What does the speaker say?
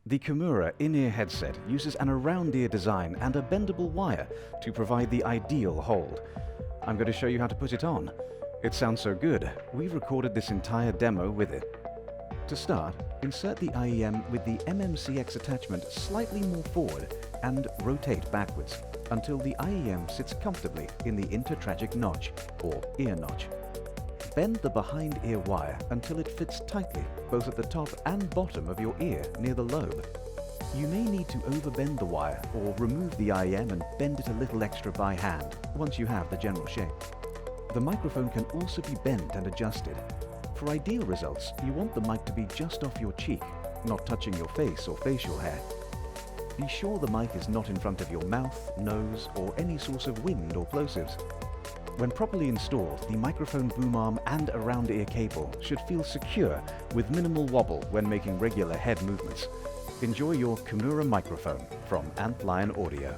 The Kimura in-ear headset uses an around-ear design and a bendable wire to provide the ideal hold. I'm going to show you how to put it on. It sounds so good, we've recorded this entire demo with it. To start, insert the IEM with the MMCX attachment slightly more forward and rotate backwards until the IEM sits comfortably in the intertragic notch, or ear notch. Bend the behind-ear wire until it fits tightly both at the top and bottom of your ear near the lobe. You may need to overbend the wire or remove the IEM and bend it a little extra by hand once you have the general shape. The microphone can also be bent and adjusted. For ideal results, you want the mic to be just off your cheek, not touching your face or facial hair. Be sure the mic is not in front of your mouth, nose, or any source of wind or plosives. When properly installed, the microphone boom arm and around-ear cable should feel secure with minimal wobble when making regular head movements. Enjoy your Kimura microphone from Antlion Audio.